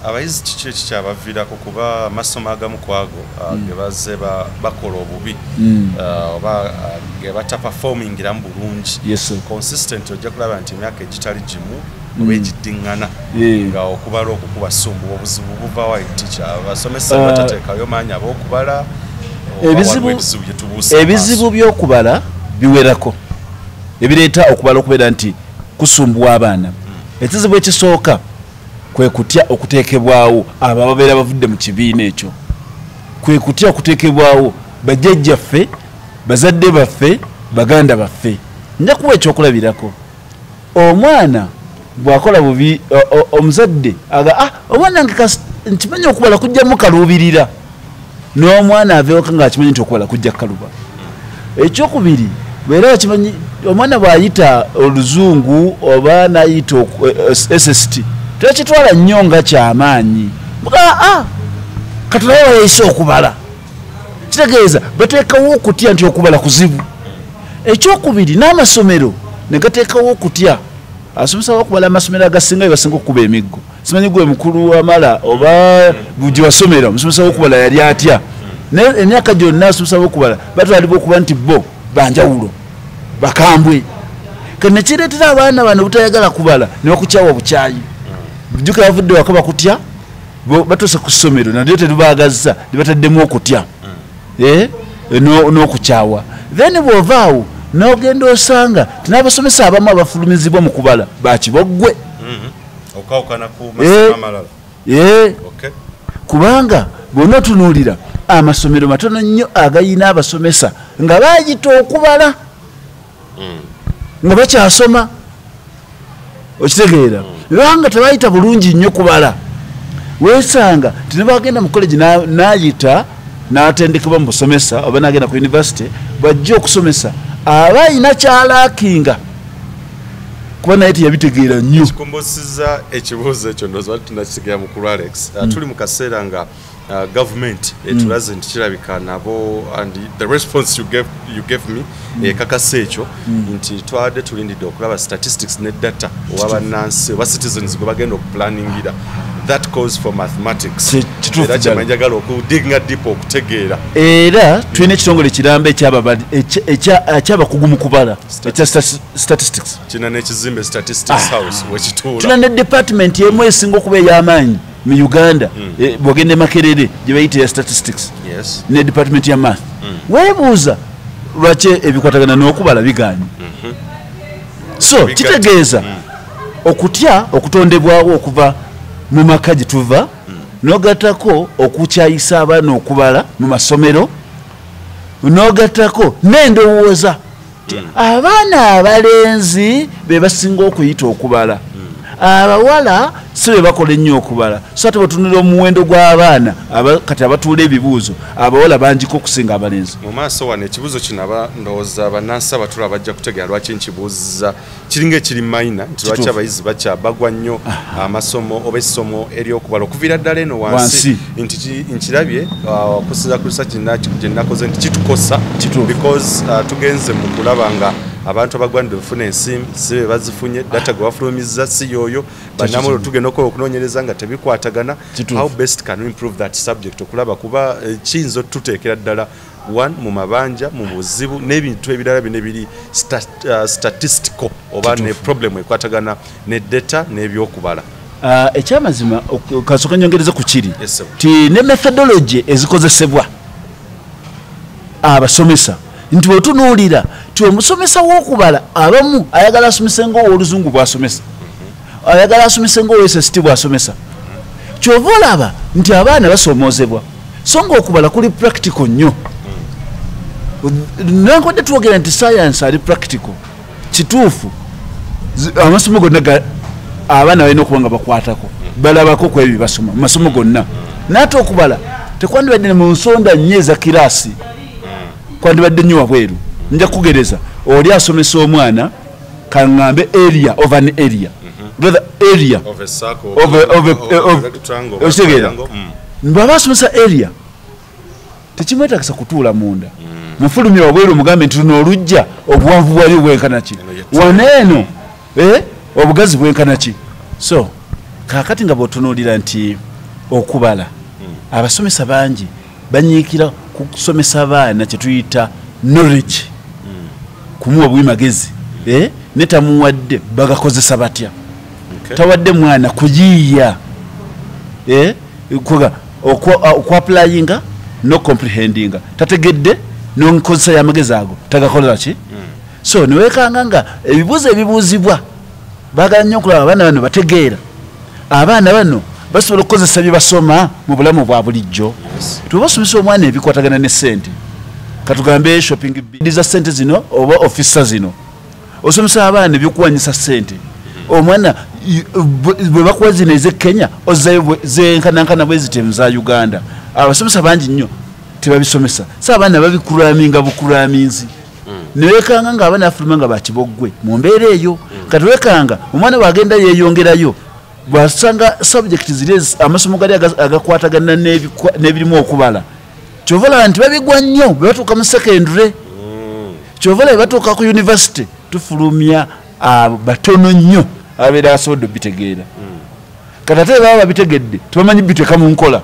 abayizi kiki ekikyabaviirako kuba amasomo agamu kwago ge bazze bakola obubi oba ge bataperformingira mu bulungi consistent ojja kulaba nti emyaka egitali gimu oba egiddiŋŋana nga okubala okukuba sumbu obuzibu buva wa teacher abasomesa batateekayo maanyi ab'okubala ebizibu by'okubala biwerako ebireeta okubala okubeera nti kusumbwa abaana ekizibu ekisooka kwe kutya okuteekebwawo abo ababeera bavudde mu kibiina ekyo kwe kutya okuteekebwawo bajjajjaffe bazadde baffe baganda baffe nja kuwa ekyokulabirako omwana bw'akola bubi omuzadde aga omwana nkimanyi okubala kujjamu kaluubirira n'omwana aveewoka ng'akimanyi nti okubala kujja kaluba ekyokubiri beera bakimanyi omwana bw'ayita oluzungu oba n'ayita SST tekitwala nnyo nga kyamaanyi katulabe bayise okubala kitegeeza bateekawo okutya nti okubala kuzibu ekyokubiri n'amasomero ne gateekawo okutya asomesa okubala amasomero agasinga basinga okukuba emiggo simanyi gwe mukulu wamala oba gye wasomera omusomesa w'okubala yali atya emyaka gyonna asomesa w'okubala batwalibwa okuba nti bo banjawulo bakambwe kati nekireetera abaana bano butayagala kubala ne bakukyawa bukyayi jjuka bavudde waka bakutya batuuse ku ssomero nalyo tetubaagazza ne bataddemu okutya n'okukyawa then bw'ovaawo n'ogenda osanga tinabasomesa abamu abafulumizibwa mu kubala bakiboggwe kubanga bwonna otunuulira amasomero matono nnyo agayina abasomesa nga baayita okubala nga bakyasoma okitegeera banga tebayita bulungi nnyo kubala weesanga tinebagenda mu college n'ayita n'atendekebwa mu busomesa oba n'agenda ku university bajja okusomesa aba ayina kyalaakinga kuba naye teyabitegeera nnyo kikumbusizza ekibuuzo ekyo ndowooza tunakitegeera mukulu Alex tuli mu kaseera nga government etulaze nti kirabika nabo and the response you gave me ekakasa ekyo nti twadde tulindidde okulaba statistics ne data oba bannansi oba citizens gwe bagenda okuplanningira that calls for mathematics era kyemanjagala okudiginga deep okutegeera era tulina ekitongole kiramba ekyabakugu mu kubala ekya statistics kina n'ekizimbe statistics house wekituula tuna ne department emu esinga okuba ey'amaanyi mu Uganda bwogende Makerere gye bayita ya statistics ne department ya math weebuuza lwaki ebikwatagana n'okubala bigaanyi so kitegeeza okutya okutondebwawo okuva mu maka gye tuva n'ogattako okukyayisa abaana okubala mu masomero n'ogattako n'endowooza abaana abalenzi be basinga okuyita okubala abawala si be bakola ennyo okubala so ate batunula omuwendo gw'abaana kati abatuula ebibuuzo abawala bangiko okusinga abalenzi mu maaso wano ekibuuzo kino ndowooza bannansi abatula bajja kutegeera lwaki nkibuuziza kiringa ekiri mayina nti lwaki abayizi bakyabagwa nnyo amasomo oba essomo eryokubala okuviira ddala eno wansi nti nkirabye okusiza ku research gye nakoze nti kitukosa because tugenze mu kulaba nga abantu abagwanira bafuna ensimu si be bazifunye data gwe bafulumizza si yoyo bannamolo tugenda okukola okunoonyereza nga tebikwatagana how best can we improve that subject okulaba kuba kiyinza otuteekera ddala one mu mabanja mu buzibu n'ebintu ebirala bino ebiri statistical oba ne problem ekwatagana ne data n'ebyokubala ekyamazima kasooka nyongereza ku kiri ti ne methodology ezikozesebwa abasomesa nti bwetunuulira ti omusomesa w'okubala abamu ayagala asomese ng'ow'oluzungu bw'asomesa ayagala asomese ng'ow'SST bw'asomesa kyova olaba nti abaana basomoozebwa so ng'okubala kuli practical nnyo nankodde twogera nti science ali practical kituufu amasomo gonna abaana balina okuba nga bakwatako balabako ku ebyo basoma mu masomo gonna naate okubala tekwandibadde mu nsonda nnyo eza kiraasi kwandibadde nnyo wabweru nja kugereza oli asomesa omwana kaŋŋambe area of an area rather area of a circle of triangle bw'aba asomesa area tekimwetagisa kutuula munda mufulumya wabweru omugambe nti luno olujja obuwanvu bwali bwenkana ki waneeno obugazi bwenkana ki so kakati nga bw'otunuulira nti okubala abasomesa bangi banyiikira kusomesa abaana kye tuyita knowledge kumuwa bwimagezi netamuwadde bagakozesa batya tawadde mwana kuyiiya okwapplyinga no comprehendinga tategedde nonkozesa y'amagezi ago tagakolera ki so niwekanga nga ebibuuzo ebibuuzibwa baagala nnyo okulaba abaana bano bategeera abaana bano basobola okukozesa bye basoma mu bulamu bwa bulijjo tuba osomesa omwana ebikwatagana ne ssente katugambe shopping za ssente zino oba ofisa zino osomesa abaana ebyokuwanyisa ssente omwana bwe bakuwa zino ez'ekenya ozayo zenkanankana bwe zitemu za uganda abasomesa bangi nnyo tebabisomesa so abaana babikuraminga bukuraminzi niwekanga nga abaana afuluma nga bakiboggwe mu mbeera eyo kati wekanga omwana bwagenda yeeyongerayo bwasanga subject ziri amasomo gali agakwatagana n'ebirimu okubala kyovala nti babigwa nnyo bwe batuuka mu secondary kyovala bwe batuuka ku university tufulumya batono nnyo ababeera basobodde obitegeera kati ate baba babitegedde tebamanyi biteeka mu nkola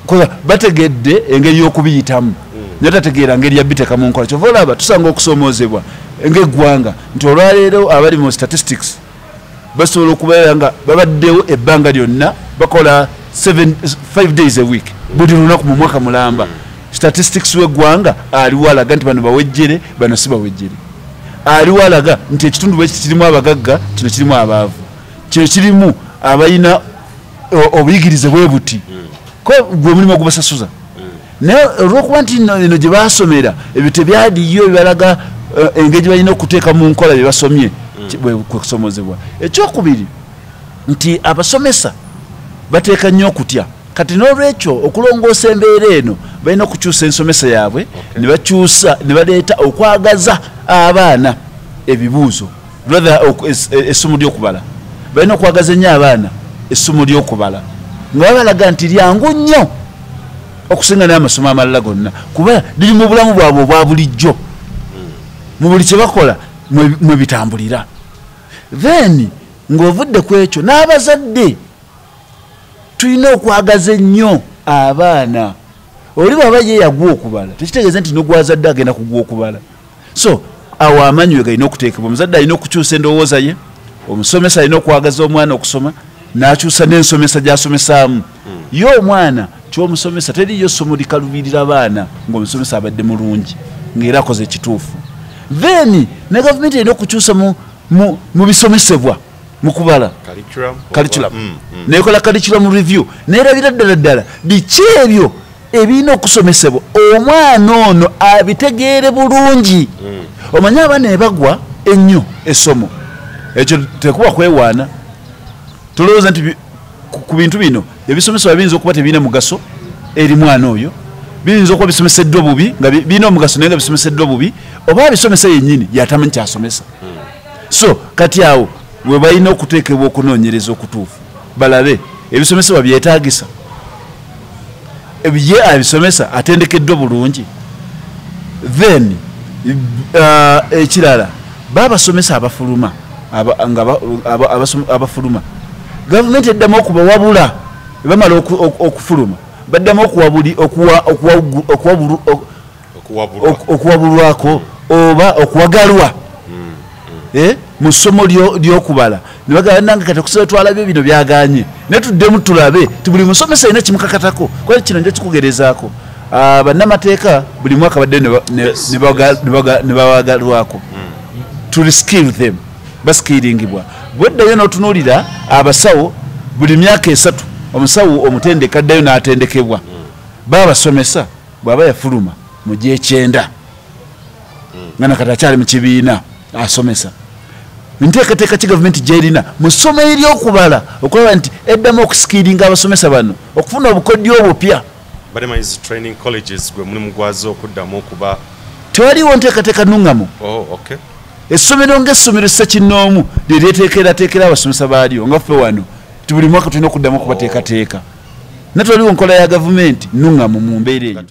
kola bategedde engeri y'okubiyitamu naye tategeera ngeri yabiteeka mu nkola kyova olaba tusanga okusomoozebwa ng'eggwanga nti olwaleero abali mu statistics basobola okubeera nga babaddewo ebbanga lyonna bakola 5 days a week buli lunaku mu mwaka mulamba statistics w'eggwanga aliwo alaga nti bano bawejjere bano si bawejjere aliwo alaga nti ekitundu bwe kirimu abagagga kino kirimu abaavu kino kirimu abalina obuyigirize bwe buti ko gwe mulimu ogubasasuza naye olwokuba nti ino gye basomera ebyo tebyaliyo bibalaga engeri balina okuteeka mu nkola bye basomye kusomozebwa ekyokubiri nti abasomesa bateeka nnyo okutya kati n'olwekyo okulongoosa embeera eno balina okukyusa ensomesa yaabwe ne bakyusa ne baleeta okwagaza abaana ebibuuzo essomo ly'okubala balina okwagaza ennyo abaana essomo ly'okubala nga babalaga nti lyangu nnyo okusinga n'amasomo amalala gonna kuba liri mu bulamu bwabwe obwa bulijjo mu buli kye bakola mwe bitambulira then ng'ovudde ku ekyo n'abazadde tulina okwagaza ennyo abaana oli bw'aba yeeyagwa okubala tekitegeeza nti n'ogwazadde agenda kugwa okubala so awo amanyi we galina okuteekebwa omuzadde alina okukyusa endowooza ye omusomesa alina okwagaza omwana okusoma n'akyusa n'ensomesa gy'asomesaamu ye omwana ky'omusomesa teriyo ssomo likalubirira abaana ng'omusomesa abadde mulungi ng'era akoze ekituufu then ne gavumenti erina okukyusa mu bisomesebwa mu kubala curriculum nekola curriculum review neerabira ddala ddala biki ebyo ebirina okusomesebwa omwana ono abitegeere bulungi omanye abaana ebagwa ennyo essomo ekyo tekuba kwewaana tulowooza nti ku bintu bino ebisomesebwa biyinza okuba tebirina mugaso eri mwana oyo biyinza okuba bisomeseddwa bubi nga birina omugaso naye nga bisomeseddwa bubi oba abisomesa yennyini yatamanyi kyasomesa so kati awo bwe balina okuteekebwa okunoonyereza okutuufu balabe ebisomesebwa byetaagisa ye abisomesa atendekeddwa bulungi then ekirala babasomesa abafuluma abafuluma gavumenti eddamu okubawabula bamala okufuluma baddamu okuwabulwako oba okuwagalwa mu ssomo ly'okubala ne bagamba nange kati okusobola twalabye bino byaganye naye tuddemu tulabe ti buli musomesa alina kimukakatako kuba kino njo kikugerezaako bannamateeka buli mwaka badde ne bawagalwako to reskill them baskiringibwa bweddayo n'otunuulira abasawo buli myaka 3 omusawo omutendeka addayo n'atendekebwa babasomesa bw'aba yafuluma mu gy'ekyenda nga nakati akyali mu kibiina asomesa nteekateeka ki gavumenti gy'erina mu ssomo ery'okubala okulaba nti eddamu okusikiringa abasomesa bano okufuna obukodyo obupya tewaliwo nteekateeka nnuŋŋamu essomero ng'essomero ssekinnoomu lye lyeteekerateekera abasomesa baalyo nga ffe wano ti buli mwaka tulina okuddamu okubateekateeka ne tewaliwo nkola ya gavumenti nnuŋŋamu mu mbeera eyo